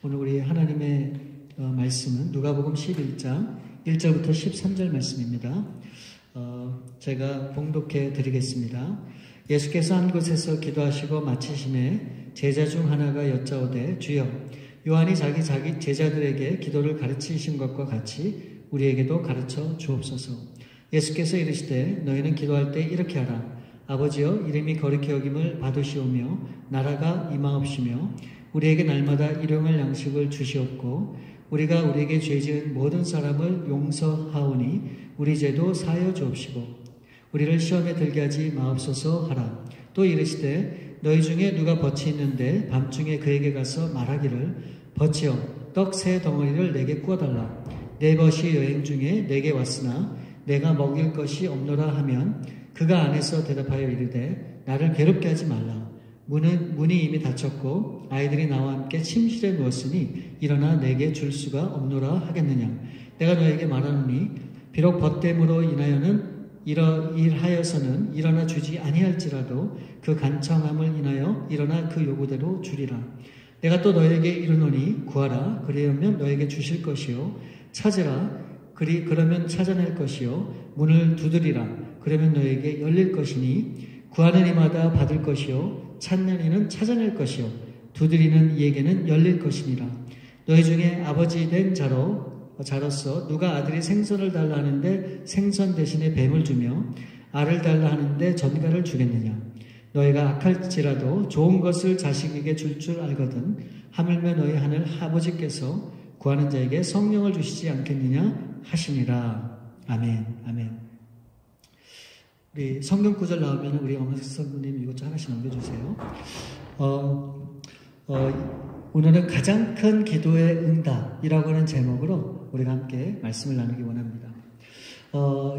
오늘 우리 하나님의 말씀은 누가복음 11장 1절부터 13절 말씀입니다. 제가 봉독해 드리겠습니다. 예수께서 한 곳에서 기도하시고 마치심에 제자 중 하나가 여짜오되 주여 요한이 자기 제자들에게 기도를 가르치신 것과 같이 우리에게도 가르쳐 주옵소서. 예수께서 이르시되 너희는 기도할 때 이렇게 하라. 아버지여 이름이 거룩히 여김을 받으시오며 나라가 임하옵시며 우리에게 날마다 일용할 양식을 주시옵고 우리가 우리에게 죄지은 모든 사람을 용서하오니 우리 죄도 사하여 주옵시고 우리를 시험에 들게 하지 마옵소서 하라. 또 이르시되 너희 중에 누가 벗이 있는데 밤중에 그에게 가서 말하기를 벗이여 떡 세 덩어리를 내게 구워달라. 내 벗이 여행 중에 내게 왔으나 내가 먹일 것이 없노라 하면 그가 안에서 대답하여 이르되 나를 괴롭게 하지 말라. 문이 이미 닫혔고 아이들이 나와 함께 침실에 누웠으니 일어나 내게 줄 수가 없노라 하겠느냐. 내가 너에게 말하노니 비록 벗됨으로 일하여서는 일어나 주지 아니할지라도 그 간청함을 인하여 일어나 그 요구대로 주리라. 내가 또 너에게 이르노니 구하라 그리하면 너에게 주실 것이요 찾으라 그러면 찾아낼 것이요 문을 두드리라 그러면 너에게 열릴 것이니 구하는 이마다 받을 것이요 찾는 이는 찾아낼 것이요 두드리는 이에게는 열릴 것이니라. 너희 중에 아버지 된 자로서 누가 아들이 생선을 달라 하는데 생선 대신에 뱀을 주며 알을 달라 하는데 전갈을 주겠느냐. 너희가 악할지라도 좋은 것을 자식에게 줄 알거든 하물며 너희 하늘 아버지께서 구하는 자에게 성령을 주시지 않겠느냐 하시니라. 아멘. 아멘. 우리 성경 구절 나오면 우리 엄은석 선생님 이것 좀 하나씩 넘겨주세요. 오늘은 가장 큰 기도의 응답이라고 하는 제목으로 우리가 함께 말씀을 나누기 원합니다.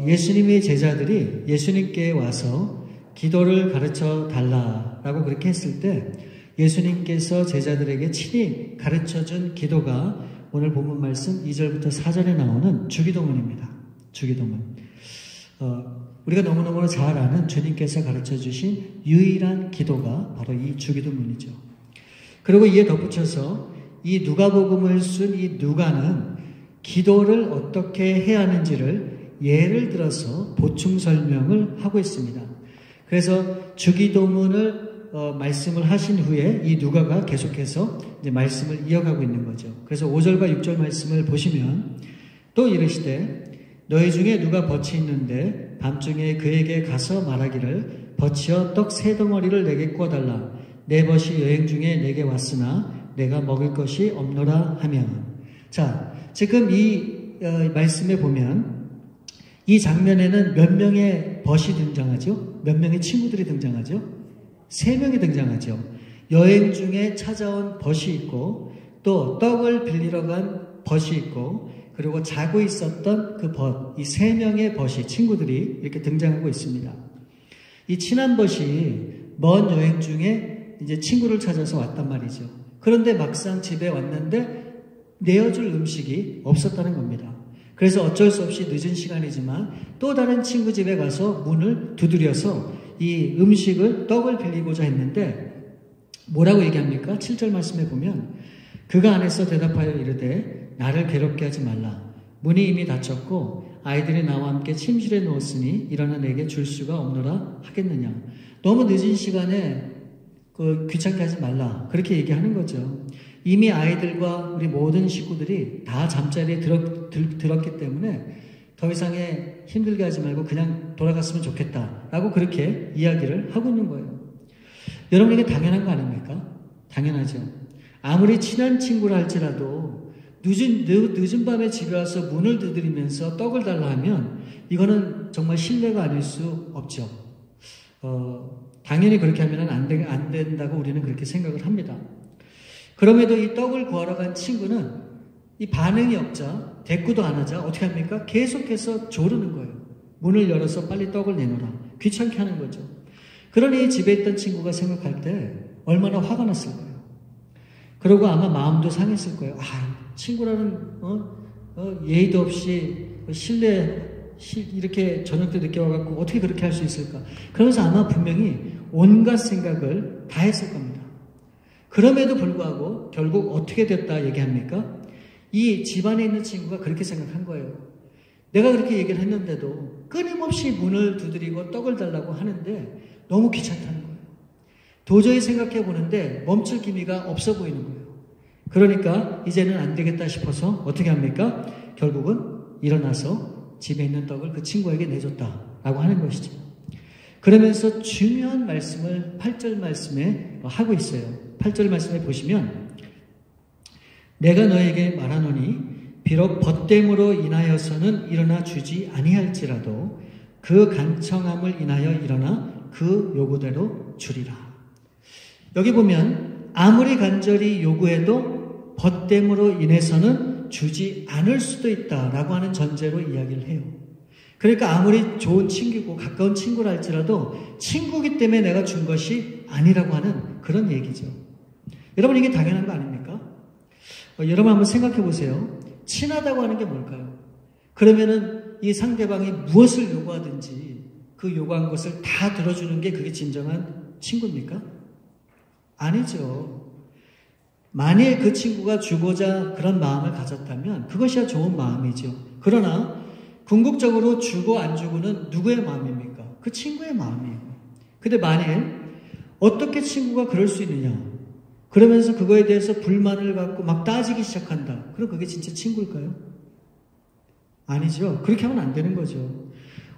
예수님의 제자들이 예수님께 와서 기도를 가르쳐 달라라고 그렇게 했을 때 예수님께서 제자들에게 친히 가르쳐준 기도가 오늘 본문 말씀 2절부터 4절에 나오는 주기도문입니다. 주기도문. 우리가 너무너무 잘 아는 주님께서 가르쳐주신 유일한 기도가 바로 이 주기도문이죠. 그리고 이에 덧붙여서 이 누가복음을 쓴 이 누가는 기도를 어떻게 해야 하는지를 예를 들어서 보충 설명을 하고 있습니다. 그래서 주기도문을 말씀을 하신 후에 이 누가가 계속해서 이제 말씀을 이어가고 있는 거죠. 그래서 5절과 6절 말씀을 보시면 또 이르시되 너희 중에 누가 벗이 있는데 밤중에 그에게 가서 말하기를 벗이여 떡 세 덩어리를 내게 구워달라. 내 벗이 여행 중에 내게 왔으나 내가 먹을 것이 없노라 하면. 자, 지금 이 말씀에 보면 이 장면에는 몇 명의 벗이 등장하죠? 몇 명의 친구들이 등장하죠? 3명이 등장하죠. 여행 중에 찾아온 벗이 있고 또 떡을 빌리러 간 벗이 있고 그리고 자고 있었던 그 벗, 이 3명의 벗이 친구들이 이렇게 등장하고 있습니다. 이 친한 벗이 먼 여행 중에 이제 친구를 찾아서 왔단 말이죠. 그런데 막상 집에 왔는데 내어줄 음식이 없었다는 겁니다. 그래서 어쩔 수 없이 늦은 시간이지만 또 다른 친구 집에 가서 문을 두드려서 이 음식을 떡을 빌리고자 했는데 뭐라고 얘기합니까? 7절 말씀에 보면 그가 안에서 대답하여 이르되 나를 괴롭게 하지 말라. 문이 이미 닫혔고 아이들이 나와 함께 침실에 누웠으니 일어나 내게 줄 수가 없노라 하겠느냐. 너무 늦은 시간에 귀찮게 하지 말라. 그렇게 얘기하는 거죠. 이미 아이들과 우리 모든 식구들이 다 잠자리에 들었기 때문에 더 이상의 힘들게 하지 말고 그냥 돌아갔으면 좋겠다라고 그렇게 이야기를 하고 있는 거예요. 여러분 이게 당연한 거 아닙니까? 당연하죠. 아무리 친한 친구라 할지라도 늦은 밤에 집에 와서 문을 두드리면서 떡을 달라 하면 이거는 정말 신뢰가 아닐 수 없죠. 당연히 그렇게 하면 안 된다고 우리는 그렇게 생각을 합니다. 그럼에도 이 떡을 구하러 간 친구는 이 반응이 없자 대꾸도 안 하자 어떻게 합니까? 계속해서 조르는 거예요. 문을 열어서 빨리 떡을 내놓으라. 귀찮게 하는 거죠. 그러니 집에 있던 친구가 생각할 때 얼마나 화가 났을 거예요. 그리고 아마 마음도 상했을 거예요. 친구라는 예의도 없이 이렇게 저녁 때 늦게 와갖고 어떻게 그렇게 할 수 있을까? 그러면서 아마 분명히 온갖 생각을 다 했을 겁니다. 그럼에도 불구하고 결국 어떻게 됐다 얘기합니까? 이 집안에 있는 친구가 그렇게 생각한 거예요. 내가 그렇게 얘기를 했는데도 끊임없이 문을 두드리고 떡을 달라고 하는데 너무 귀찮다는 거예요. 도저히 생각해 보는데 멈출 기미가 없어 보이는 거예요. 그러니까 이제는 안 되겠다 싶어서 어떻게 합니까? 결국은 일어나서 집에 있는 떡을 그 친구에게 내줬다라고 하는 것이죠. 그러면서 중요한 말씀을 8절 말씀에 하고 있어요. 8절 말씀에 보시면 내가 너에게 말하노니 비록 벗됨으로 인하여서는 일어나 주지 아니할지라도 그 간청함을 인하여 일어나 그 요구대로 주리라. 여기 보면 아무리 간절히 요구해도 벗됨으로 인해서는 주지 않을 수도 있다라고 하는 전제로 이야기를 해요. 그러니까 아무리 좋은 친구고 가까운 친구라 할지라도 친구기 때문에 내가 준 것이 아니라고 하는 그런 얘기죠. 여러분 이게 당연한 거 아닙니까? 여러분 한번 생각해 보세요. 친하다고 하는 게 뭘까요? 그러면은 이 상대방이 무엇을 요구하든지 그 요구한 것을 다 들어주는 게 그게 진정한 친구입니까? 아니죠. 만일 그 친구가 주고자 그런 마음을 가졌다면 그것이야 좋은 마음이죠. 그러나 궁극적으로 주고 안 주고는 누구의 마음입니까? 그 친구의 마음이에요. 근데 만일 어떻게 친구가 그럴 수 있느냐? 그러면서 그거에 대해서 불만을 갖고 막 따지기 시작한다. 그럼 그게 진짜 친구일까요? 아니죠. 그렇게 하면 안 되는 거죠.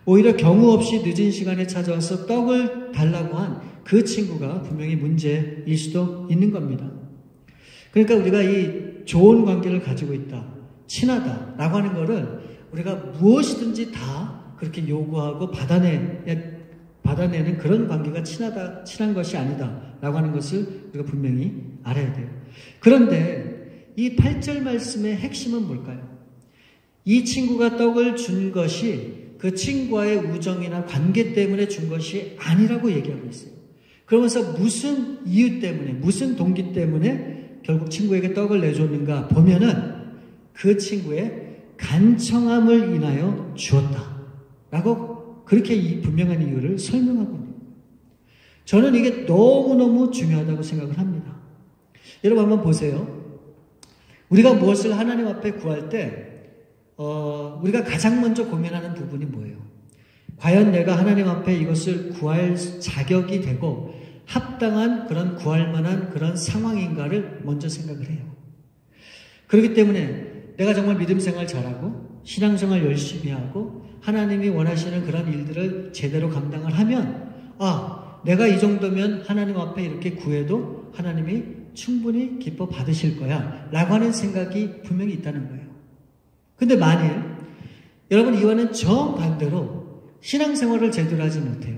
오히려 경우 없이 늦은 시간에 찾아와서 떡을 달라고 한 그 친구가 분명히 문제일 수도 있는 겁니다. 그러니까 우리가 이 좋은 관계를 가지고 있다, 친하다라고 하는 거를 우리가 무엇이든지 다 그렇게 요구하고 받아내는 그런 관계가 친한 것이 아니다라고 하는 것을 우리가 분명히 알아야 돼요. 그런데 이 8절 말씀의 핵심은 뭘까요? 이 친구가 떡을 준 것이 그 친구와의 우정이나 관계 때문에 준 것이 아니라고 얘기하고 있어요. 그러면서 무슨 이유 때문에, 무슨 동기 때문에 결국 친구에게 떡을 내줬는가 보면은 그 친구의 간청함을 인하여 주었다 라고 그렇게 이 분명한 이유를 설명하고 있는 거예요. 저는 이게 너무너무 중요하다고 생각을 합니다. 여러분 한번 보세요. 우리가 무엇을 하나님 앞에 구할 때 우리가 가장 먼저 고민하는 부분이 뭐예요? 과연 내가 하나님 앞에 이것을 구할 자격이 되고 합당한 그런 구할 만한 그런 상황인가를 먼저 생각을 해요. 그렇기 때문에 내가 정말 믿음 생활 잘하고 신앙생활 열심히 하고 하나님이 원하시는 그런 일들을 제대로 감당을 하면 내가 이 정도면 하나님 앞에 이렇게 구해도 하나님이 충분히 기뻐 받으실 거야 라고 하는 생각이 분명히 있다는 거예요. 근데 만일 여러분 이와는 정반대로 신앙생활을 제대로 하지 못해요.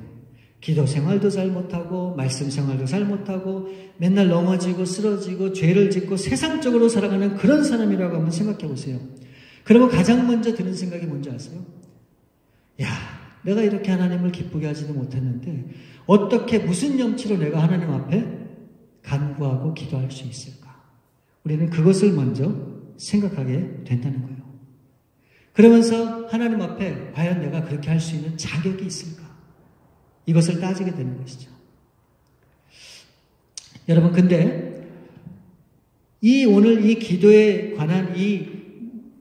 기도 생활도 잘 못하고 말씀 생활도 잘 못하고 맨날 넘어지고 쓰러지고 죄를 짓고 세상적으로 살아가는 그런 사람이라고 한번 생각해 보세요. 그러면 가장 먼저 드는 생각이 뭔지 아세요? 야, 내가 이렇게 하나님을 기쁘게 하지도 못했는데 어떻게 무슨 염치로 내가 하나님 앞에 간구하고 기도할 수 있을까? 우리는 그것을 먼저 생각하게 된다는 거예요. 그러면서 하나님 앞에 과연 내가 그렇게 할 수 있는 자격이 있을까? 이것을 따지게 되는 것이죠. 여러분, 근데 오늘 이 기도에 관한 이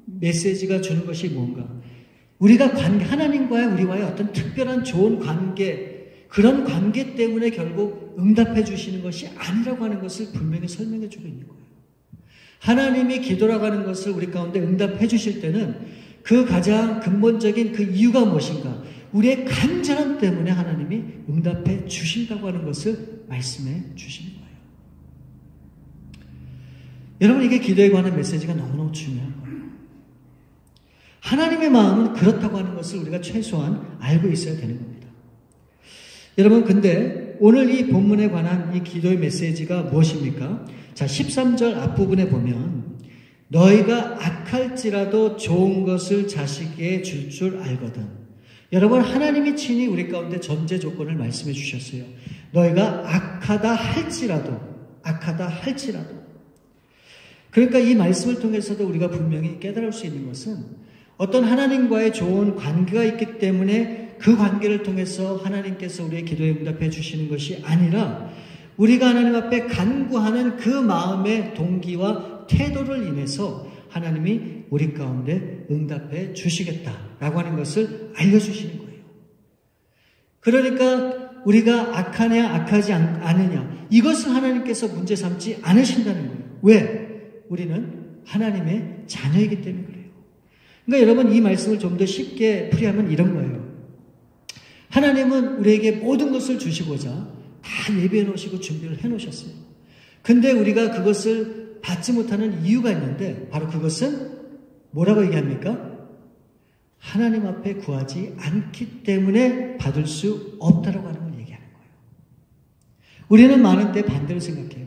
메시지가 주는 것이 뭔가? 우리가 하나님과의 우리와의 어떤 특별한 좋은 관계, 그런 관계 때문에 결국 응답해 주시는 것이 아니라고 하는 것을 분명히 설명해 주고 있는 거예요. 하나님이 기도라고 하는 것을 우리 가운데 응답해 주실 때는 그 가장 근본적인 그 이유가 무엇인가? 우리의 간절함 때문에 하나님이 응답해 주신다고 하는 것을 말씀해 주시는 거예요. 여러분, 이게 기도에 관한 메시지가 너무너무 중요한 거예요. 하나님의 마음은 그렇다고 하는 것을 우리가 최소한 알고 있어야 되는 겁니다. 여러분, 근데 오늘 이 본문에 관한 이 기도의 메시지가 무엇입니까? 자, 13절 앞부분에 보면 너희가 악할지라도 좋은 것을 자식에게 줄 줄 알거든. 여러분, 하나님이 친히 우리 가운데 전제 조건을 말씀해 주셨어요. 너희가 악하다 할지라도. 그러니까 이 말씀을 통해서도 우리가 분명히 깨달을 수 있는 것은 어떤 하나님과의 좋은 관계가 있기 때문에 그 관계를 통해서 하나님께서 우리의 기도에 응답해 주시는 것이 아니라 우리가 하나님 앞에 간구하는 그 마음의 동기와 태도를 인해서 하나님이 우리 가운데 응답해 주시겠다라고 하는 것을 알려주시는 거예요. 그러니까 우리가 악하냐 악하지 않느냐 이것을 하나님께서 문제 삼지 않으신다는 거예요. 왜? 우리는 하나님의 자녀이기 때문에 그래요. 그러니까 여러분 이 말씀을 좀 더 쉽게 풀이하면 이런 거예요. 하나님은 우리에게 모든 것을 주시고자 다 예비해 놓으시고 준비를 해 놓으셨어요. 근데 우리가 그것을 받지 못하는 이유가 있는데 바로 그것은 뭐라고 얘기합니까? 하나님 앞에 구하지 않기 때문에 받을 수 없다라고 하는 걸 얘기하는 거예요. 우리는 많은 때 반대로 생각해요.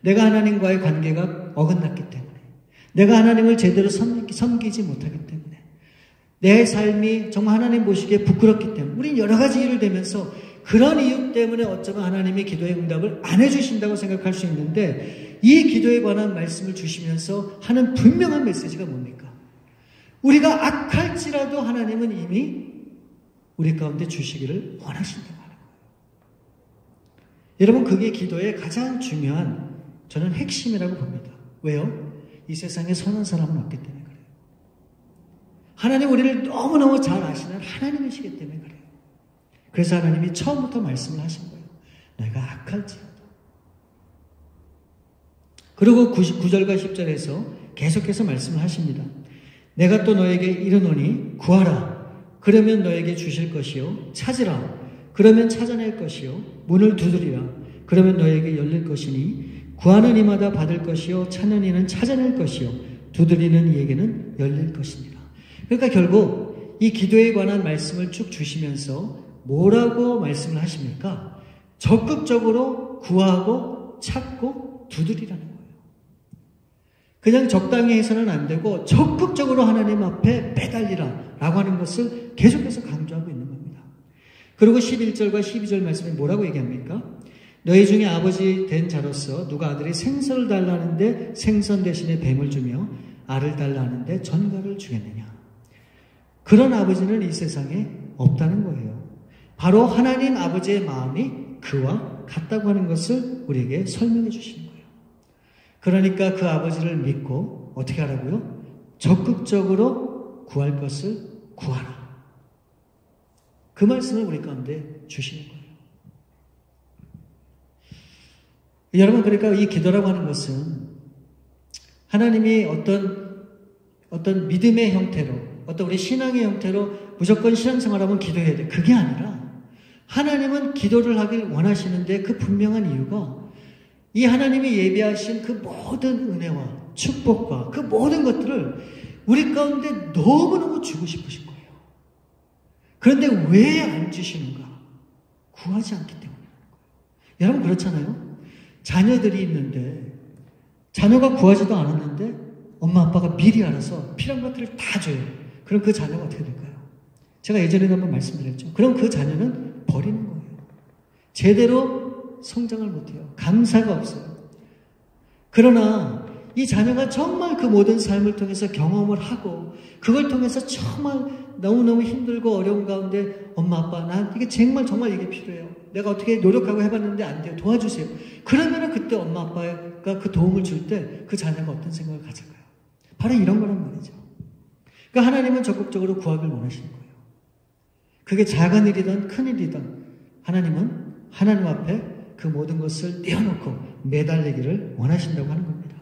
내가 하나님과의 관계가 어긋났기 때문에, 내가 하나님을 제대로 섬기지 못하기 때문에, 내 삶이 정말 하나님 보시기에 부끄럽기 때문에, 우리는 여러 가지 이유를 대면서 그런 이유 때문에 어쩌면 하나님이 기도의 응답을 안 해주신다고 생각할 수 있는데, 이 기도에 관한 말씀을 주시면서 하는 분명한 메시지가 뭡니까? 우리가 악할지라도 하나님은 이미 우리 가운데 주시기를 원하신다고 하는 거예요. 여러분, 그게 기도의 가장 중요한 저는 핵심이라고 봅니다. 왜요? 이 세상에 선한 사람은 없기 때문에 그래요. 하나님 우리를 너무너무 잘 아시는 하나님이시기 때문에 그래요. 그래서 하나님이 처음부터 말씀을 하신 거예요. 내가 악할지라도. 그리고 9절과 10절에서 계속해서 말씀을 하십니다. 내가 또 너에게 이르노니 구하라. 그러면 너에게 주실 것이요. 찾으라. 그러면 찾아낼 것이요. 문을 두드리라. 그러면 너에게 열릴 것이니 구하는 이마다 받을 것이요. 찾는 이는 찾아낼 것이요. 두드리는 이에게는 열릴 것이니라. 그러니까 결국 이 기도에 관한 말씀을 쭉 주시면서 뭐라고 말씀을 하십니까? 적극적으로 구하고 찾고 두드리라는 거예요. 그냥 적당히 해서는 안 되고 적극적으로 하나님 앞에 매달리라 라고 하는 것을 계속해서 강조하고 있는 겁니다. 그리고 11절과 12절 말씀에 뭐라고 얘기합니까? 너희 중에 아버지 된 자로서 누가 아들이 생선을 달라는데 생선 대신에 뱀을 주며 알을 달라는데 전갈을 주겠느냐. 그런 아버지는 이 세상에 없다는 거예요. 바로 하나님 아버지의 마음이 그와 같다고 하는 것을 우리에게 설명해 주시는 거예요. 그러니까 그 아버지를 믿고 어떻게 하라고요? 적극적으로 구할 것을 구하라. 그 말씀을 우리 가운데 주시는 거예요. 여러분, 그러니까 이 기도라고 하는 것은 하나님이 어떤 믿음의 형태로, 어떤 우리 신앙의 형태로 무조건 신앙생활하면 기도해야 돼. 그게 아니라 하나님은 기도를 하길 원하시는데 그 분명한 이유가 이 하나님이 예비하신 그 모든 은혜와 축복과 그 모든 것들을 우리 가운데 너무너무 주고 싶으신 거예요. 그런데 왜 안 주시는가? 구하지 않기 때문이라는 거예요. 여러분 그렇잖아요. 자녀들이 있는데 자녀가 구하지도 않았는데 엄마 아빠가 미리 알아서 필요한 것들을 다 줘요. 그럼 그 자녀가 어떻게 될까요? 제가 예전에도 한번 말씀드렸죠. 그럼 그 자녀는 버리는 거예요. 제대로 성장을 못해요. 감사가 없어요. 그러나 이 자녀가 정말 그 모든 삶을 통해서 경험을 하고 그걸 통해서 정말 너무너무 힘들고 어려운 가운데 엄마 아빠 난 이게 정말 이게 필요해요. 내가 어떻게 노력하고 해봤는데 안 돼요. 도와주세요. 그러면은 그때 엄마 아빠가 그 도움을 줄 때 그 자녀가 어떤 생각을 가질까요? 바로 이런 거란 말이죠. 그러니까 하나님은 적극적으로 구하길 원하시는 거예요. 그게 작은 일이든 큰 일이든 하나님은 하나님 앞에 그 모든 것을 떼어놓고 매달리기를 원하신다고 하는 겁니다.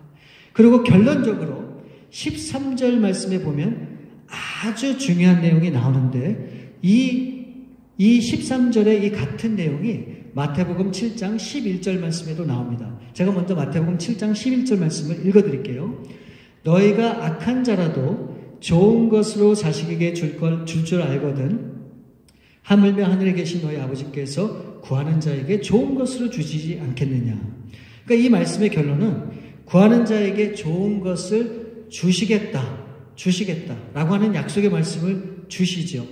그리고 결론적으로 13절 말씀에 보면 아주 중요한 내용이 나오는데 이 13절의 이 같은 내용이 마태복음 7장 11절 말씀에도 나옵니다. 제가 먼저 마태복음 7장 11절 말씀을 읽어드릴게요. 너희가 악한 자라도 좋은 것으로 자식에게 줄 줄 알거든 하물며 하늘에 계신 너희 아버지께서 구하는 자에게 좋은 것으로 주시지 않겠느냐. 그러니까 이 말씀의 결론은 구하는 자에게 좋은 것을 주시겠다라고 하는 약속의 말씀을 주시죠.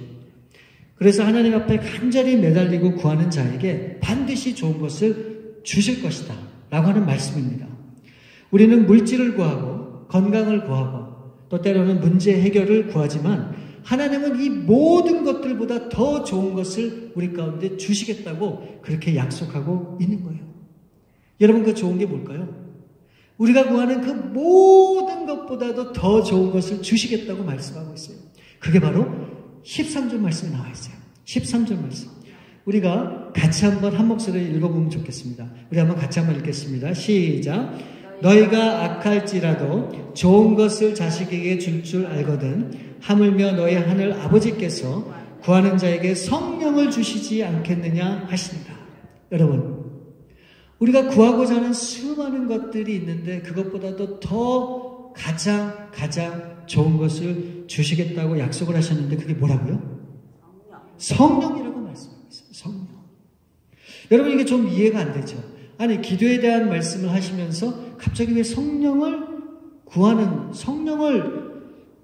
그래서 하나님 앞에 간절히 매달리고 구하는 자에게 반드시 좋은 것을 주실 것이다 라고 하는 말씀입니다. 우리는 물질을 구하고 건강을 구하고 또 때로는 문제 해결을 구하지만 하나님은 이 모든 것들보다 더 좋은 것을 우리 가운데 주시겠다고 그렇게 약속하고 있는 거예요. 여러분 그 좋은 게 뭘까요? 우리가 구하는 그 모든 것보다도 더 좋은 것을 주시겠다고 말씀하고 있어요. 그게 바로 13절 말씀에 나와 있어요. 13절 말씀. 우리가 같이 한번 한 목소리를 읽어보면 좋겠습니다. 우리 한번 같이 한번 읽겠습니다. 시작. 너희가 악할지라도 좋은 것을 자식에게 줄 줄 알거든 하물며 너희 하늘 아버지께서 구하는 자에게 성령을 주시지 않겠느냐 하신다. 여러분, 우리가 구하고자 하는 수많은 것들이 있는데 그것보다도 더 가장 좋은 것을 주시겠다고 약속을 하셨는데 그게 뭐라고요? 성령이라고 말씀하고 있어요. 성령. 여러분 이게 좀 이해가 안 되죠? 아니 기도에 대한 말씀을 하시면서 갑자기 왜 성령을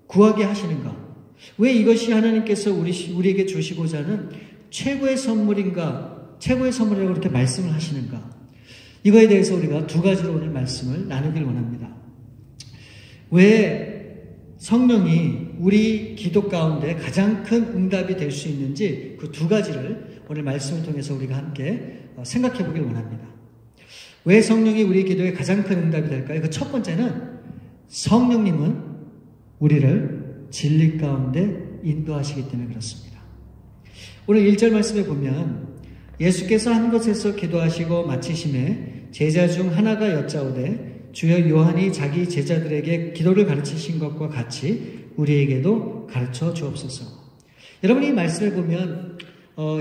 구하게 하시는가? 왜 이것이 하나님께서 우리에게 주시고자 하는 최고의 선물이라고 그렇게 말씀을 하시는가? 이거에 대해서 우리가 두 가지로 오늘 말씀을 나누길 원합니다. 왜 성령이 우리 기도 가운데 가장 큰 응답이 될 수 있는지 그 두 가지를 오늘 말씀을 통해서 우리가 함께 생각해 보길 원합니다. 왜 성령이 우리 기도에 가장 큰 응답이 될까요? 그 첫 번째는 성령님은 우리를 진리 가운데 인도하시기 때문에 그렇습니다. 오늘 1절 말씀에 보면 예수께서 한 곳에서 기도하시고 마치심에 제자 중 하나가 여짜오되 주여 요한이 자기 제자들에게 기도를 가르치신 것과 같이 우리에게도 가르쳐 주옵소서. 여러분 이 말씀을 보면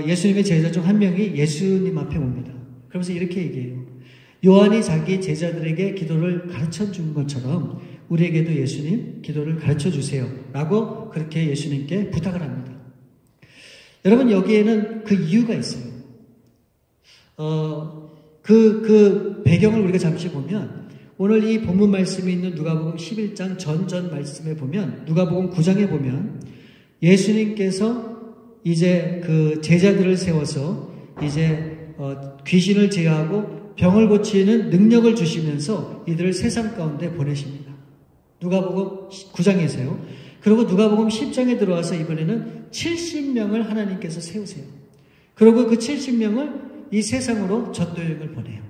예수님의 제자 중 한 명이 예수님 앞에 옵니다. 그러면서 이렇게 얘기해요. 요한이 자기 제자들에게 기도를 가르쳐 준 것처럼 우리에게도 예수님 기도를 가르쳐 주세요. 라고 그렇게 예수님께 부탁을 합니다. 여러분 여기에는 그 이유가 있어요. 그 배경을 우리가 잠시 보면 오늘 이 본문 말씀이 있는 누가복음 11장 전 말씀에 보면 누가복음 9장에 보면 예수님께서 이제 그 제자들을 세워서 이제 귀신을 제어하고 병을 고치는 능력을 주시면서 이들을 세상 가운데 보내십니다. 누가복음 9장에서요. 그리고 누가복음 10장에 들어와서 이번에는 70명을 하나님께서 세우세요. 그리고 그 70명을 이 세상으로 전도여행을 보내요.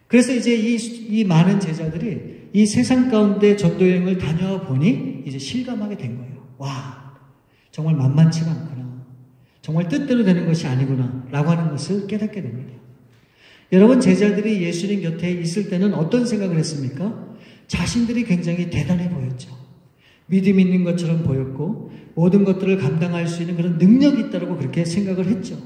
그래서 이제 이 많은 제자들이 이 세상 가운데 전도여행을 다녀와 보니 이제 실감하게 된 거예요. 와, 정말 만만치가 않구나. 정말 뜻대로 되는 것이 아니구나. 라고 하는 것을 깨닫게 됩니다. 여러분, 제자들이 예수님 곁에 있을 때는 어떤 생각을 했습니까? 자신들이 굉장히 대단해 보였죠. 믿음 있는 것처럼 보였고 모든 것들을 감당할 수 있는 그런 능력이 있다고 그렇게 생각을 했죠.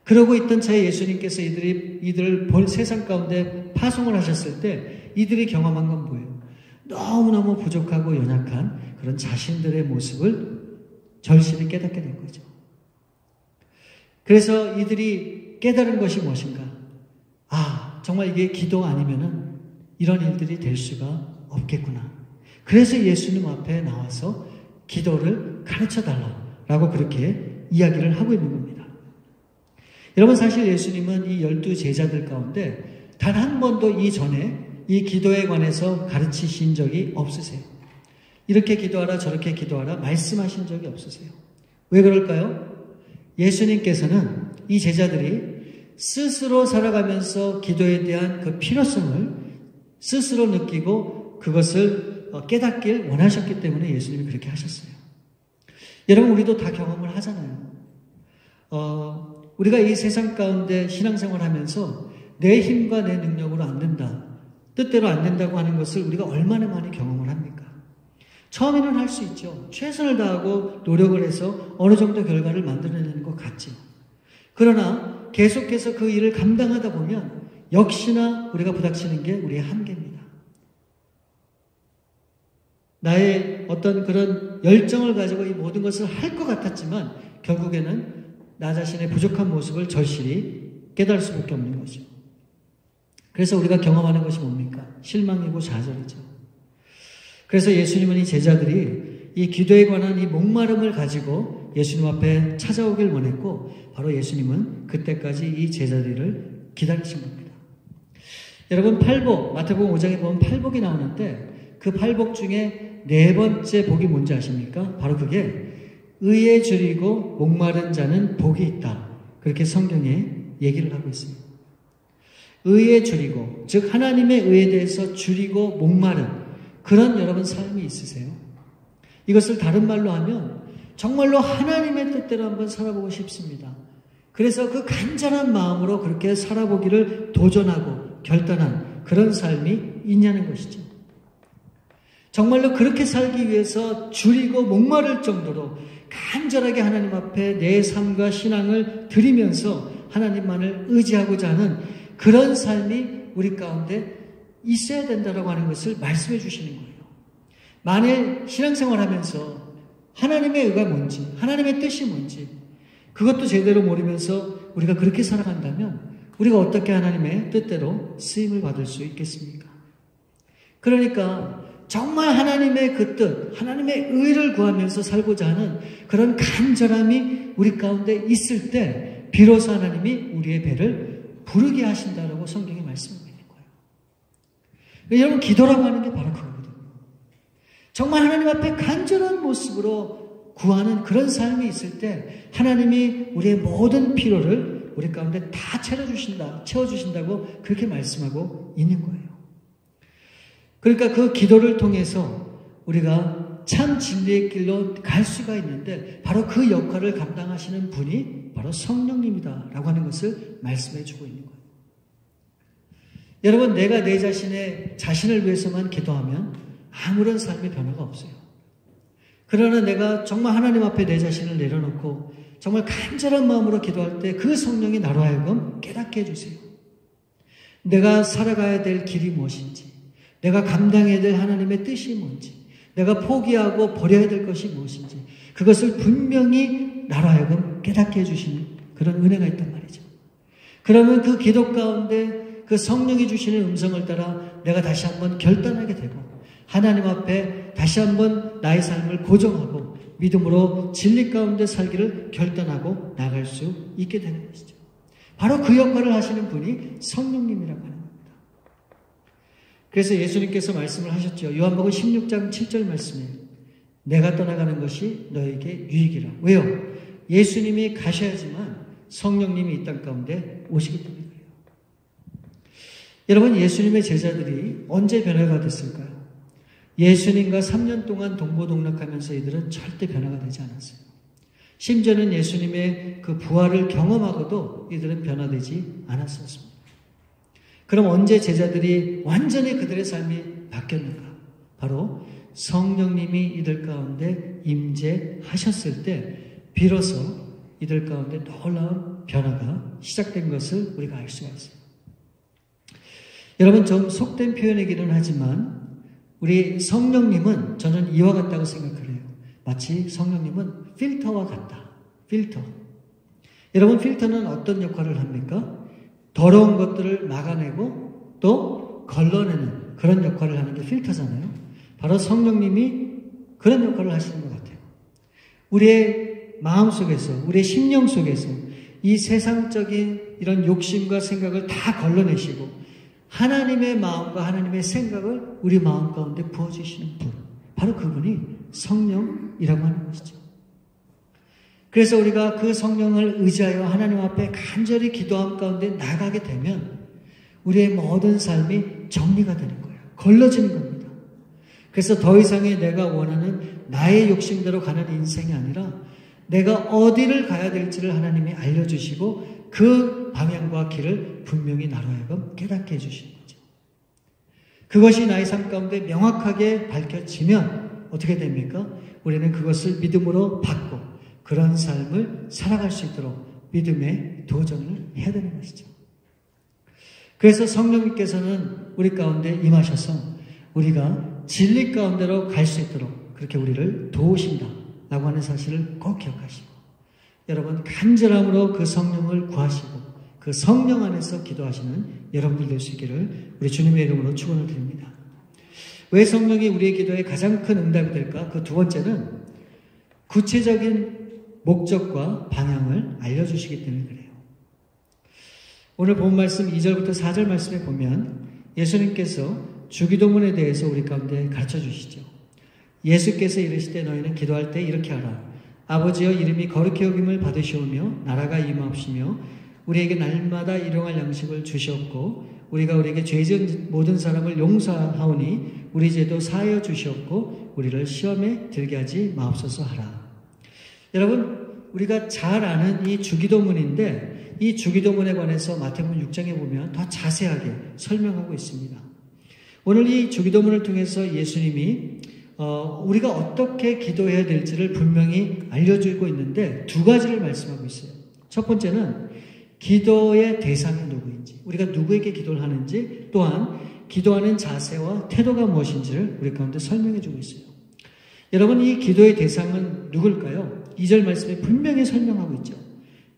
그러고 있던 차에 예수님께서 이들을 세상 가운데 파송을 하셨을 때 이들이 경험한 건 뭐예요? 너무너무 부족하고 연약한 그런 자신들의 모습을 절실히 깨닫게 된 거죠. 그래서 이들이 깨달은 것이 무엇인가? 아, 정말 이게 기도 아니면은 이런 일들이 될 수가 없겠구나. 그래서 예수님 앞에 나와서 기도를 가르쳐달라라고 그렇게 이야기를 하고 있는 겁니다. 여러분, 사실 예수님은 이 12제자들 가운데 단 한 번도 이전에 이 기도에 관해서 가르치신 적이 없으세요. 이렇게 기도하라 저렇게 기도하라 말씀하신 적이 없으세요. 왜 그럴까요? 예수님께서는 이 제자들이 스스로 살아가면서 기도에 대한 그 필요성을 스스로 느끼고 그것을 깨닫길 원하셨기 때문에 예수님이 그렇게 하셨어요. 여러분, 우리도 다 경험을 하잖아요. 우리가 이 세상 가운데 신앙생활을 하면서 내 힘과 내 능력으로 안 된다, 뜻대로 안 된다고 하는 것을 우리가 얼마나 많이 경험을 합니까? 처음에는 할 수 있죠. 최선을 다하고 노력을 해서 어느 정도 결과를 만들어내는 것 같죠. 그러나 계속해서 그 일을 감당하다 보면 역시나 우리가 부닥치는 게 우리의 한계입니다. 나의 어떤 그런 열정을 가지고 이 모든 것을 할 것 같았지만 결국에는 나 자신의 부족한 모습을 절실히 깨달을 수밖에 없는 거죠. 그래서 우리가 경험하는 것이 뭡니까? 실망이고 좌절이죠. 그래서 예수님은 이 제자들이 이 기도에 관한 이 목마름을 가지고 예수님 앞에 찾아오길 원했고 바로 예수님은 그때까지 이 제자들을 기다리신 겁니다. 여러분, 팔복, 마태복음 5장에 보면 팔복이 나오는데 그 팔복 중에 네 번째 복이 뭔지 아십니까? 바로 그게 의에 줄이고 목마른 자는 복이 있다. 그렇게 성경에 얘기를 하고 있습니다. 의에 줄이고, 즉 하나님의 의에 대해서 줄이고 목마른 그런 여러분 삶이 있으세요? 이것을 다른 말로 하면 정말로 하나님의 뜻대로 한번 살아보고 싶습니다. 그래서 그 간절한 마음으로 그렇게 살아보기를 도전하고 결단한 그런 삶이 있냐는 것이죠. 정말로 그렇게 살기 위해서 줄이고 목마를 정도로 간절하게 하나님 앞에 내 삶과 신앙을 드리면서 하나님만을 의지하고자 하는 그런 삶이 우리 가운데 있어야 된다고 하는 것을 말씀해 주시는 거예요. 만일 신앙생활 하면서 하나님의 의가 뭔지, 하나님의 뜻이 뭔지 그것도 제대로 모르면서 우리가 그렇게 살아간다면 우리가 어떻게 하나님의 뜻대로 쓰임을 받을 수 있겠습니까? 그러니까 정말 하나님의 그 뜻, 하나님의 의를 구하면서 살고자 하는 그런 간절함이 우리 가운데 있을 때 비로소 하나님이 우리의 배를 부르게 하신다라고 성경이 말씀하고 있는 거예요. 여러분, 기도라고 하는 게 바로 그거거든요. 정말 하나님 앞에 간절한 모습으로 구하는 그런 삶이 있을 때 하나님이 우리의 모든 필요를 우리 가운데 다 채워주신다고 그렇게 말씀하고 있는 거예요. 그러니까 그 기도를 통해서 우리가 참 진리의 길로 갈 수가 있는데 바로 그 역할을 감당하시는 분이 바로 성령님이다라고 하는 것을 말씀해 주고 있는 거예요. 여러분, 내가 내 자신을 위해서만 기도하면 아무런 삶의 변화가 없어요. 그러나 내가 정말 하나님 앞에 내 자신을 내려놓고 정말 간절한 마음으로 기도할 때 그 성령이 나로 하여금 깨닫게 해주세요. 내가 살아가야 될 길이 무엇인지, 내가 감당해야 될 하나님의 뜻이 뭔지, 내가 포기하고 버려야 될 것이 무엇인지 그것을 분명히 나로 하여금 깨닫게 해주시는 그런 은혜가 있단 말이죠. 그러면 그 기도 가운데 그 성령이 주시는 음성을 따라 내가 다시 한번 결단하게 되고 하나님 앞에 다시 한번 나의 삶을 고정하고 믿음으로 진리 가운데 살기를 결단하고 나갈 수 있게 되는 것이죠. 바로 그 역할을 하시는 분이 성령님이라고 하는 겁니다. 그래서 예수님께서 말씀을 하셨죠. 요한복음 16장 7절 말씀에 내가 떠나가는 것이 너에게 유익이라. 왜요? 예수님이 가셔야지만 성령님이 이 땅 가운데 오시기 때문에 그래요. 여러분, 예수님의 제자들이 언제 변화가 됐을까요? 예수님과 3년 동안 동고동락하면서 이들은 절대 변화가 되지 않았어요. 심지어는 예수님의 그 부활을 경험하고도 이들은 변화되지 않았었습니다. 그럼 언제 제자들이 완전히 그들의 삶이 바뀌었는가? 바로 성령님이 이들 가운데 임재하셨을 때 비로소 이들 가운데 놀라운 변화가 시작된 것을 우리가 알 수가 있어요. 여러분, 좀 속된 표현이기는 하지만 우리 성령님은 저는 이와 같다고 생각을 해요. 마치 성령님은 필터와 같다. 필터. 여러분, 필터는 어떤 역할을 합니까? 더러운 것들을 막아내고 또 걸러내는 그런 역할을 하는 게 필터잖아요. 바로 성령님이 그런 역할을 하시는 것 같아요. 우리의 마음 속에서, 우리의 심령 속에서 이 세상적인 이런 욕심과 생각을 다 걸러내시고 하나님의 마음과 하나님의 생각을 우리 마음 가운데 부어주시는 분, 바로 그분이 성령이라고 하는 것이죠. 그래서 우리가 그 성령을 의지하여 하나님 앞에 간절히 기도함 가운데 나가게 되면 우리의 모든 삶이 정리가 되는 거예요. 걸러지는 겁니다. 그래서 더 이상의 내가 원하는 나의 욕심대로 가는 인생이 아니라 내가 어디를 가야 될지를 하나님이 알려주시고 그 방향과 길을 분명히 나로 하여금 깨닫게 해주시는 거죠. 그것이 나의 삶 가운데 명확하게 밝혀지면 어떻게 됩니까? 우리는 그것을 믿음으로 받고 그런 삶을 살아갈 수 있도록 믿음의 도전을 해야 되는 것이죠. 그래서 성령님께서는 우리 가운데 임하셔서 우리가 진리 가운데로 갈 수 있도록 그렇게 우리를 도우신다라고 하는 사실을 꼭 기억하시고 여러분, 간절함으로 그 성령을 구하시고 그 성령 안에서 기도하시는 여러분들 될 수 있기를 우리 주님의 이름으로 축원을 드립니다. 왜 성령이 우리의 기도에 가장 큰 응답이 될까? 그 두 번째는 구체적인 목적과 방향을 알려주시기 때문에 그래요. 오늘 본 말씀 2절부터 4절 말씀에 보면 예수님께서 주기도문에 대해서 우리 가운데 가르쳐 주시죠. 예수께서 이르시되 너희는 기도할 때 이렇게 하라. 아버지여, 이름이 거룩히 여김을 받으시오며 나라가 임하옵시며 우리에게 날마다 일용할 양식을 주시옵고 우리가 우리에게 죄 지은 모든 사람을 용서하오니 우리 죄도 사하여 주시옵고 우리를 시험에 들게 하지 마옵소서 하라. 여러분, 우리가 잘 아는 이 주기도문인데 이 주기도문에 관해서 마태복음 6장에 보면 더 자세하게 설명하고 있습니다. 오늘 이 주기도문을 통해서 예수님이 우리가 어떻게 기도해야 될지를 분명히 알려주고 있는데 두 가지를 말씀하고 있어요. 첫 번째는 기도의 대상이 누구인지, 우리가 누구에게 기도를 하는지, 또한 기도하는 자세와 태도가 무엇인지를 우리 가운데 설명해 주고 있어요. 여러분, 이 기도의 대상은 누굴까요? 2절 말씀에 분명히 설명하고 있죠.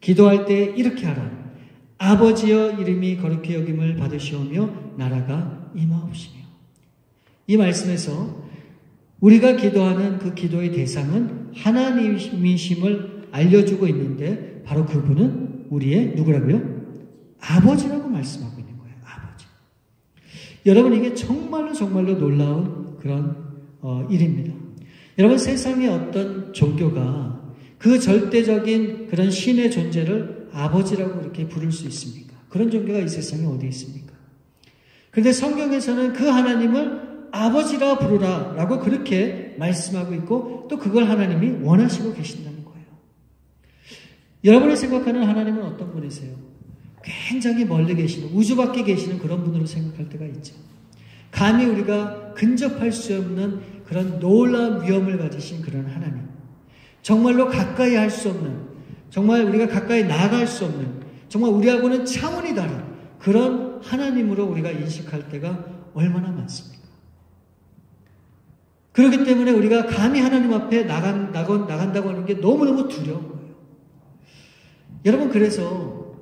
기도할 때 이렇게 하라. 아버지여 이름이 거룩히 여김을 받으시오며 나라가 임하옵시며. 이 말씀에서 우리가 기도하는 그 기도의 대상은 하나님이심을 알려주고 있는데 바로 그분은 우리의 누구라고요? 아버지라고 말씀하고 있는 거예요. 아버지. 여러분, 이게 정말로 놀라운 그런 일입니다. 여러분, 세상의 어떤 종교가 그 절대적인 그런 신의 존재를 아버지라고 이렇게 부를 수 있습니까? 그런 종교가 이 세상에 어디 있습니까? 그런데 성경에서는 그 하나님을 아버지라 부르라 라고 그렇게 말씀하고 있고 또 그걸 하나님이 원하시고 계신다는 거예요. 여러분이 생각하는 하나님은 어떤 분이세요? 굉장히 멀리 계시는, 우주 밖에 계시는 그런 분으로 생각할 때가 있죠. 감히 우리가 근접할 수 없는 그런 놀라운 위엄을 가지신 그런 하나님, 정말로 가까이 할 수 없는, 정말 우리가 가까이 나아갈 수 없는, 정말 우리하고는 차원이 다른 그런 하나님으로 우리가 인식할 때가 얼마나 많습니까? 그렇기 때문에 우리가 감히 하나님 앞에 나간다고 하는 게 너무너무 두려운 거예요. 여러분, 그래서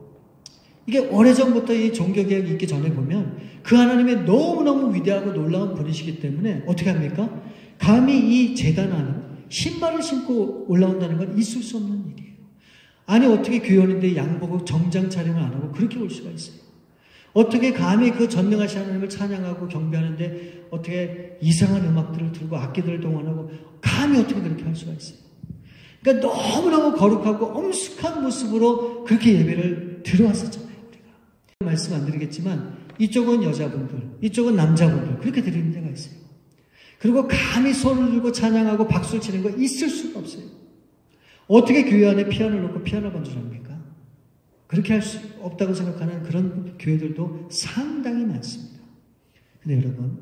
이게 오래전부터 이 종교개혁이 있기 전에 보면 그 하나님의 너무너무 위대하고 놀라운 분이시기 때문에 어떻게 합니까? 감히 이 제단 안에 신발을 신고 올라온다는 건 있을 수 없는 일이에요. 아니, 어떻게 교회 오는데 양복을 정장 촬영을 안 하고 그렇게 올 수가 있어요? 어떻게 감히 그 전능하신 하나님을 찬양하고 경배하는데 어떻게 이상한 음악들을 들고 악기들을 동원하고 감히 어떻게 그렇게 할 수가 있어요? 그러니까 너무너무 거룩하고 엄숙한 모습으로 그렇게 예배를 들어왔었잖아요. 우리가 말씀 안 드리겠지만 이쪽은 여자분들, 이쪽은 남자분들 그렇게 드리는 데가 있어요. 그리고 감히 손을 들고 찬양하고 박수를 치는 거 있을 수가 없어요. 어떻게 교회 안에 피아노를 놓고 피아노 반주합니까? 그렇게 할 수 없다고 생각하는 그런 교회들도 상당히 많습니다. 근데 여러분,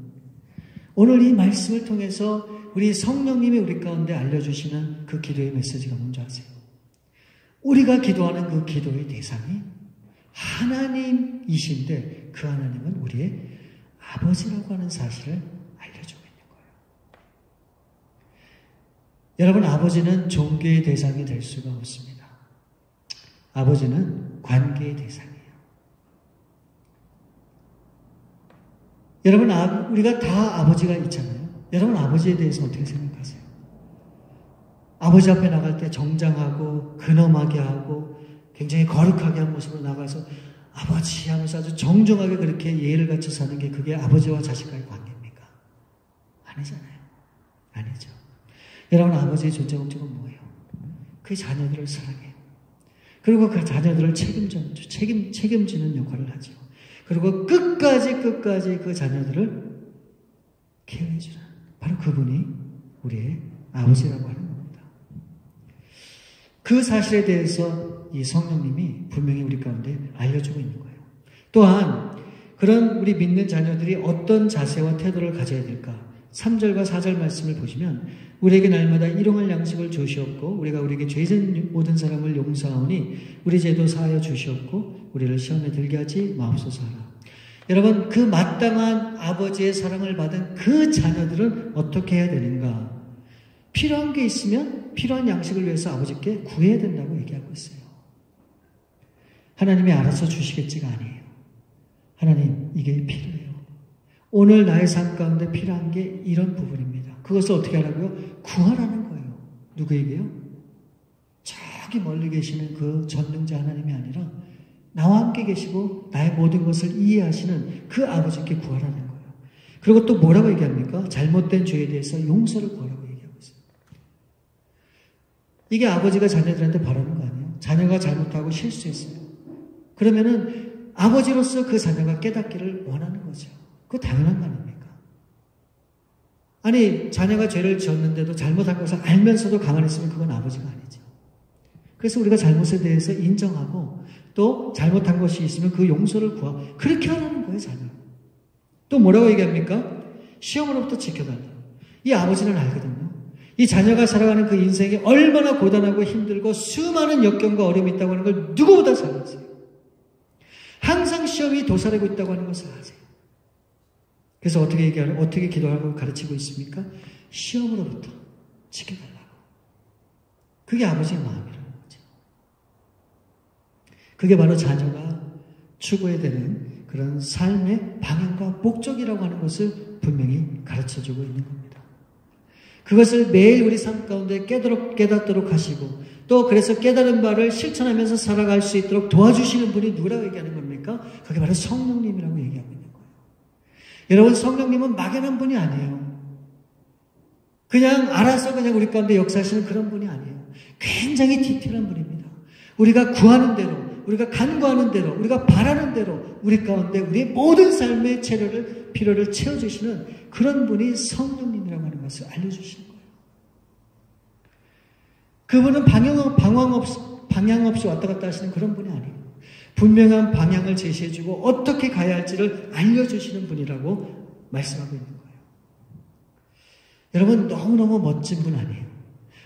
오늘 이 말씀을 통해서 우리 성령님이 우리 가운데 알려주시는 그 기도의 메시지가 뭔지 아세요? 우리가 기도하는 그 기도의 대상이 하나님이신데 그 하나님은 우리의 아버지라고 하는 사실을 알려주고 있는 거예요. 여러분, 아버지는 종교의 대상이 될 수가 없습니다. 아버지는 관계의 대상이에요. 여러분, 우리가 다 아버지가 있잖아요. 여러분, 아버지에 대해서 어떻게 생각하세요? 아버지 앞에 나갈 때 정장하고 근엄하게 하고 굉장히 거룩하게 한 모습으로 나가서 아버지 하면서 아주 정중하게 그렇게 예의를 갖춰 사는 게 그게 아버지와 자식과의 관계입니까? 아니잖아요. 아니죠. 여러분, 아버지의 존재 목적은 뭐예요? 그 자녀들을 사랑해요. 그리고 그 자녀들을 책임지는 역할을 하죠. 그리고 끝까지 그 자녀들을 케어해주는 바로 그분이 우리의 아버지라고 하는 겁니다. 그 사실에 대해서 이 성령님이 분명히 우리 가운데 알려주고 있는 거예요. 또한 그런 우리 믿는 자녀들이 어떤 자세와 태도를 가져야 될까? 3절과 4절 말씀을 보시면 우리에게 날마다 일용할 양식을 주시옵고 우리가 우리에게 죄진 모든 사람을 용서하오니 우리 죄도 사하여 주시옵고 우리를 시험에 들게 하지 마옵소서 하라. 여러분, 그 마땅한 아버지의 사랑을 받은 그 자녀들은 어떻게 해야 되는가? 필요한 게 있으면 필요한 양식을 위해서 아버지께 구해야 된다고 얘기하고 있어요. 하나님이 알아서 주시겠지가 아니에요. 하나님, 이게 필요해요. 오늘 나의 삶 가운데 필요한 게 이런 부분입니다. 그것을 어떻게 하라고요? 구하라는 거예요. 누구에게요? 저기 멀리 계시는 그 전능자 하나님이 아니라 나와 함께 계시고 나의 모든 것을 이해하시는 그 아버지께 구하라는 거예요. 그리고 또 뭐라고 얘기합니까? 잘못된 죄에 대해서 용서를 구하라고 얘기하고 있어요. 이게 아버지가 자녀들한테 바라는 거 아니에요? 자녀가 잘못하고 실수했어요. 그러면은 아버지로서 그 자녀가 깨닫기를 원하는 거죠. 그거 당연한 거 아닙니까? 아니, 자녀가 죄를 지었는데도 잘못한 것을 알면서도 가만히 있으면 그건 아버지가 아니죠. 그래서 우리가 잘못에 대해서 인정하고 또 잘못한 것이 있으면 그 용서를 구하고 그렇게 하라는 거예요, 자녀. 또 뭐라고 얘기합니까? 시험으로부터 지켜달라. 이 아버지는 알거든요. 이 자녀가 살아가는 그 인생이 얼마나 고단하고 힘들고 수많은 역경과 어려움이 있다고 하는 걸 누구보다 잘 아세요. 항상 시험이 도사리고 있다고 하는 것을 아세요. 그래서 어떻게 기도하고 가르치고 있습니까? 시험으로부터 지켜달라고. 그게 아버지의 마음이라는 거죠. 그게 바로 자녀가 추구해야 되는 그런 삶의 방향과 목적이라고 하는 것을 분명히 가르쳐주고 있는 겁니다. 그것을 매일 우리 삶 가운데 깨닫도록 하시고 또 그래서 깨달은 바를 실천하면서 살아갈 수 있도록 도와주시는 분이 누구라고 얘기하는 겁니까? 그게 바로 성령님이라고 얘기하고 있는 거예요. 여러분, 성령님은 막연한 분이 아니에요. 그냥 알아서 그냥 우리 가운데 역사하시는 그런 분이 아니에요. 굉장히 디테일한 분입니다. 우리가 구하는 대로, 우리가 간구하는 대로, 우리가 바라는 대로 우리 가운데 우리의 모든 삶의 필요를 채워주시는 그런 분이 성령님이라고 하는 것을 알려주시는 거예요. 그분은 방향 없이 왔다 갔다 하시는 그런 분이 아니에요. 분명한 방향을 제시해주고 어떻게 가야 할지를 알려주시는 분이라고 말씀하고 있는 거예요. 여러분, 너무너무 멋진 분 아니에요.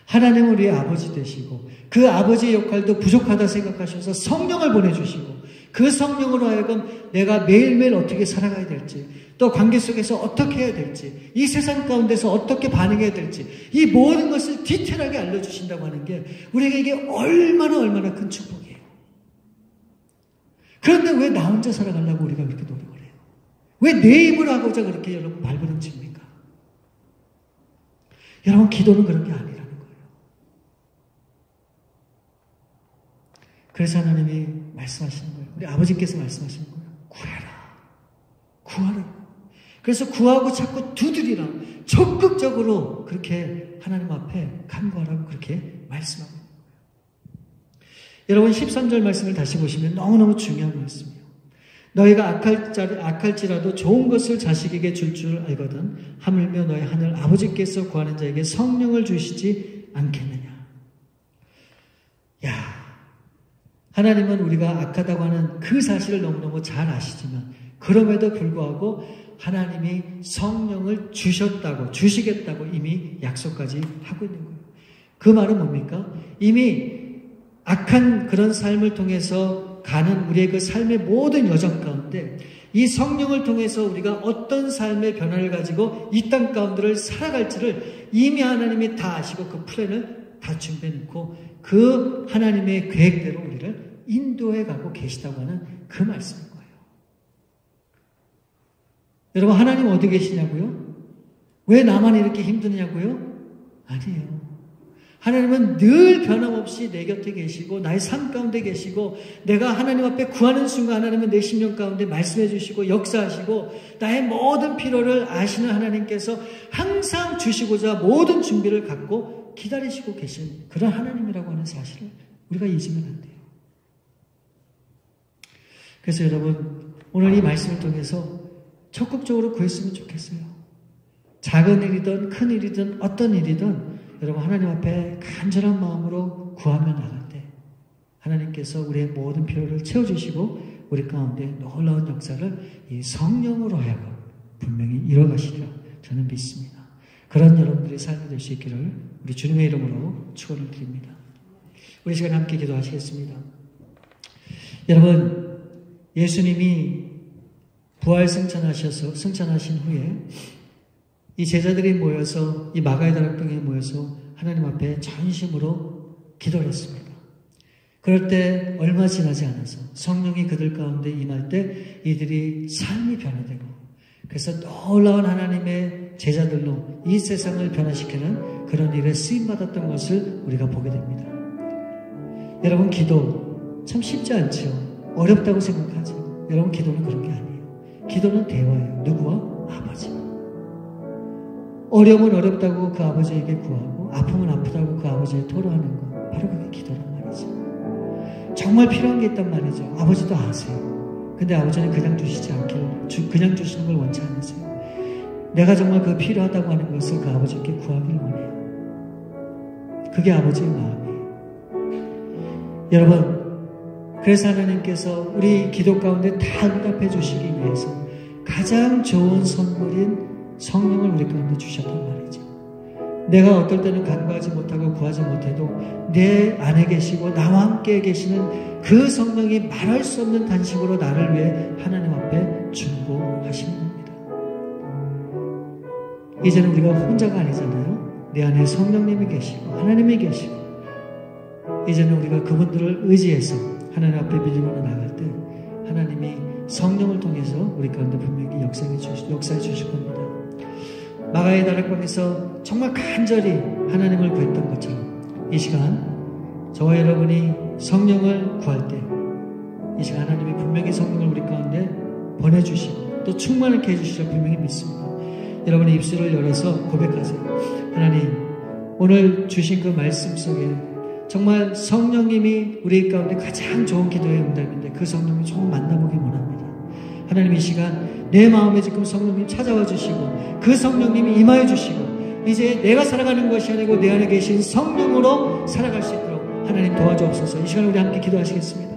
하나님은 우리의 아버지 되시고 그 아버지의 역할도 부족하다 생각하셔서 성령을 보내주시고 그 성령으로 하여금 내가 매일매일 어떻게 살아가야 될지 또 관계 속에서 어떻게 해야 될지 이 세상 가운데서 어떻게 반응해야 될지 이 모든 것을 디테일하게 알려주신다고 하는 게 우리에게 이게 얼마나 큰 축복이에요. 그런데 왜 나 혼자 살아가려고 우리가 그렇게 노력을 해요? 왜 내 입으로 하고자 그렇게 여러분 발버둥칩니까? 여러분, 기도는 그런 게 아니라는 거예요. 그래서 하나님이 말씀하시는 거예요. 우리 아버지께서 말씀하시는 거예요. 구하라. 그래서 구하고 자꾸 두드리라. 적극적으로 그렇게 하나님 앞에 간구하라고 그렇게 말씀하고 있는 거예요. 여러분, 13절 말씀을 다시 보시면 너무너무 중요한 말씀이에요. 너희가 악할지라도 좋은 것을 자식에게 줄 알거든 하물며 너희 하늘 아버지께서 구하는 자에게 성령을 주시지 않겠느냐. 야, 하나님은 우리가 악하다고 하는 그 사실을 너무너무 잘 아시지만 그럼에도 불구하고 하나님이 성령을 주시겠다고 이미 약속까지 하고 있는 거예요. 그 말은 뭡니까? 이미 악한 그런 삶을 통해서 가는 우리의 그 삶의 모든 여정 가운데 이 성령을 통해서 우리가 어떤 삶의 변화를 가지고 이 땅 가운데를 살아갈지를 이미 하나님이 다 아시고 그 플랜을 다 준비해 놓고 그 하나님의 계획대로 우리를 인도해 가고 계시다고 하는 그 말씀인 거예요. 여러분, 하나님 어디 계시냐고요? 왜 나만 이렇게 힘드냐고요? 아니에요. 하나님은 늘 변함없이 내 곁에 계시고 나의 삶 가운데 계시고 내가 하나님 앞에 구하는 순간 하나님은 내 심령 가운데 말씀해 주시고 역사하시고 나의 모든 필요를 아시는 하나님께서 항상 주시고자 모든 준비를 갖고 기다리시고 계신 그런 하나님이라고 하는 사실을 우리가 잊으면 안 돼요. 그래서 여러분, 오늘 이 말씀을 통해서 적극적으로 구했으면 좋겠어요. 작은 일이든 큰 일이든 어떤 일이든 여러분, 하나님 앞에 간절한 마음으로 구하며 나갈 때 하나님께서 우리의 모든 필요를 채워주시고 우리 가운데 놀라운 역사를 이 성령으로 하여금 분명히 이뤄가시리라 저는 믿습니다. 그런 여러분들의 삶이 될 수 있기를 우리 주님의 이름으로 축원을 드립니다. 우리 시간 함께 기도하시겠습니다. 여러분, 예수님이 부활 승천하신 후에 이 제자들이 모여서 이 마가의 다락방에 모여서 하나님 앞에 전심으로 기도를 했습니다. 그럴 때 얼마 지나지 않아서 성령이 그들 가운데 임할 때 이들이 삶이 변화되고 그래서 놀라운 하나님의 제자들로 이 세상을 변화시키는 그런 일에 쓰임받았던 것을 우리가 보게 됩니다. 여러분, 기도 참 쉽지 않죠. 어렵다고 생각하죠. 여러분, 기도는 그런 게 아니에요. 기도는 대화예요. 누구와? 아버지와. 어려움은 어렵다고 그 아버지에게 구하고 아픔은 아프다고 그 아버지에게 토로하는 것, 바로 그게 기도란 말이죠. 정말 필요한 게 있단 말이죠. 아버지도 아세요. 근데 아버지는 그냥 주시지 않길, 그냥 주시는 걸 원치 않으세요. 내가 정말 그 필요하다고 하는 것을 그 아버지께 구하길 원해요. 그게 아버지의 마음이에요. 여러분, 그래서 하나님께서 우리 기도 가운데 다 응답해 주시기 위해서 가장 좋은 선물인 성령을 우리 가운데 주셨단 말이죠. 내가 어떨 때는 간구하지 못하고 구하지 못해도 내 안에 계시고 나와 함께 계시는 그 성령이 말할 수 없는 단식으로 나를 위해 하나님 앞에 중보하시는 겁니다. 이제는 우리가 혼자가 아니잖아요. 내 안에 성령님이 계시고 하나님이 계시고, 이제는 우리가 그분들을 의지해서 하나님 앞에 믿음으로 나갈 때 하나님이 성령을 통해서 우리 가운데 분명히 역사해 주실 겁니다. 마가의 다락방에서 정말 간절히 하나님을 구했던 것처럼 이 시간 저와 여러분이 성령을 구할 때 이 시간 하나님이 분명히 성령을 우리 가운데 보내주시고 또 충만하게 해주시려 분명히 믿습니다. 여러분의 입술을 열어서 고백하세요. 하나님, 오늘 주신 그 말씀 속에 정말 성령님이 우리 가운데 가장 좋은 기도의 응답인데 그 성령을 정말 만나보기 원합니다. 하나님, 이 시간 내 마음에 지금 성령님 찾아와 주시고 그 성령님이 임하여 주시고 이제 내가 살아가는 것이 아니고 내 안에 계신 성령으로 살아갈 수 있도록 하나님 도와주옵소서. 이 시간 우리 함께 기도하시겠습니다.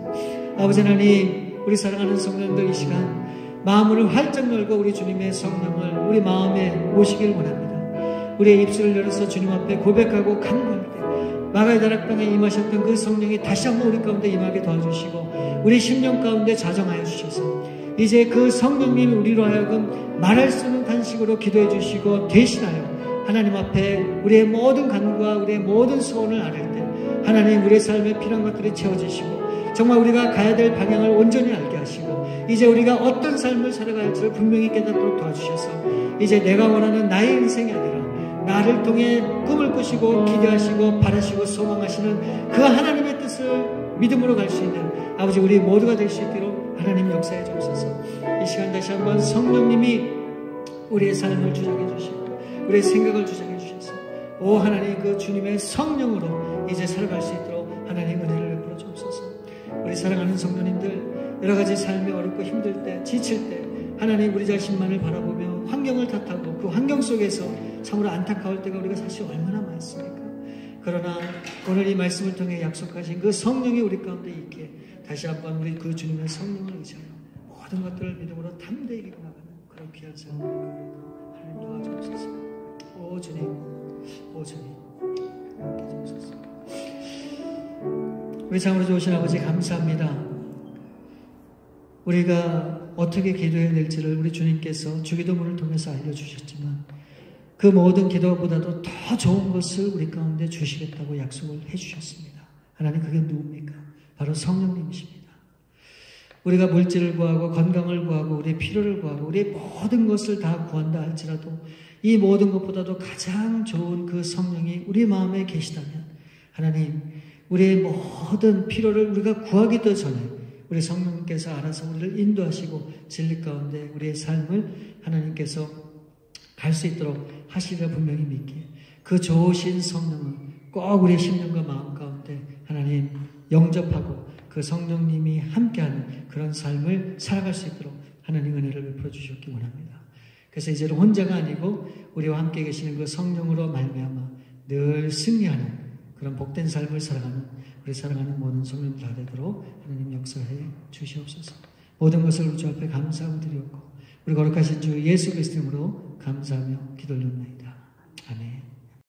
아버지 하나님, 우리 사랑하는 성령들 이 시간 마음을 활짝 열고 우리 주님의 성령을 우리 마음에 모시길 원합니다. 우리의 입술을 열어서 주님 앞에 고백하고 간구할 때 마가의 다락방에 임하셨던 그 성령이 다시 한번 우리 가운데 임하게 도와주시고 우리 심령 가운데 자정하여 주셔서 이제 그 성령님이 우리로 하여금 말할 수 없는 단식으로 기도해 주시고 대신하여 하나님 앞에 우리의 모든 간구와 우리의 모든 소원을 아뢰 때 하나님 우리의 삶에 필요한 것들이 채워주시고 정말 우리가 가야 될 방향을 온전히 알게 하시고 이제 우리가 어떤 삶을 살아가야 할지를 분명히 깨닫도록 도와주셔서 이제 내가 원하는 나의 인생이 아니라 나를 통해 꿈을 꾸시고 기대하시고 바라시고 소망하시는 그 하나님의 뜻을 믿음으로 갈 수 있는 아버지 우리 모두가 될 수 있도록 하나님 역사해 주옵소서. 이 시간 다시 한번 성령님이 우리의 삶을 주장해 주시고 우리의 생각을 주장해 주셔서 오 하나님 그 주님의 성령으로 이제 살아갈 수 있도록 하나님 은혜를 베풀어 주옵소서. 우리 사랑하는 성도님들, 여러 가지 삶이 어렵고 힘들 때, 지칠 때 하나님 우리 자신만을 바라보며 환경을 탓하고 그 환경 속에서 참으로 안타까울 때가 우리가 사실 얼마나 많습니까? 그러나 오늘 이 말씀을 통해 약속하신 그 성령이 우리 가운데 있기에 다시 한번 우리 그 주님의 성령을 의지하여 모든 것들을 믿음으로 담대히 이기고 나가는 그런 귀한 삶을 하나님 도와주옵소서. 오 주님, 오 주님 함께 해주옵소서. 우리 참으로 좋으신 아버지 감사합니다. 우리가 어떻게 기도해야 될지를 우리 주님께서 주기도문을 통해서 알려주셨지만 그 모든 기도보다도 더 좋은 것을 우리 가운데 주시겠다고 약속을 해주셨습니다. 하나님 그게 누굽니까? 바로 성령님이십니다. 우리가 물질을 구하고 건강을 구하고 우리의 필요를 구하고 우리의 모든 것을 다 구한다 할지라도 이 모든 것보다도 가장 좋은 그 성령이 우리 마음에 계시다면 하나님 우리의 모든 필요를 우리가 구하기도 전에 우리 성령님께서 알아서 우리를 인도하시고 진리 가운데 우리의 삶을 하나님께서 갈 수 있도록 하시리라 분명히 믿기에 그 좋으신 성령은 꼭 우리의 심령과 마음 가운데 하나님 영접하고 그 성령님이 함께하는 그런 삶을 살아갈 수 있도록 하나님 은혜를 베풀어 주셨기 원합니다. 그래서 이제는 혼자가 아니고 우리와 함께 계시는 그 성령으로 말미암아 늘 승리하는 그런 복된 삶을 살아가는 우리 사랑하는 모든 성령 다 되도록 하나님 역사해 주시옵소서. 모든 것을 우리 주 앞에 감사하고 드리옵고 우리 거룩하신 주 예수 그리스도 이름으로 감사하며 기도를 드립니다.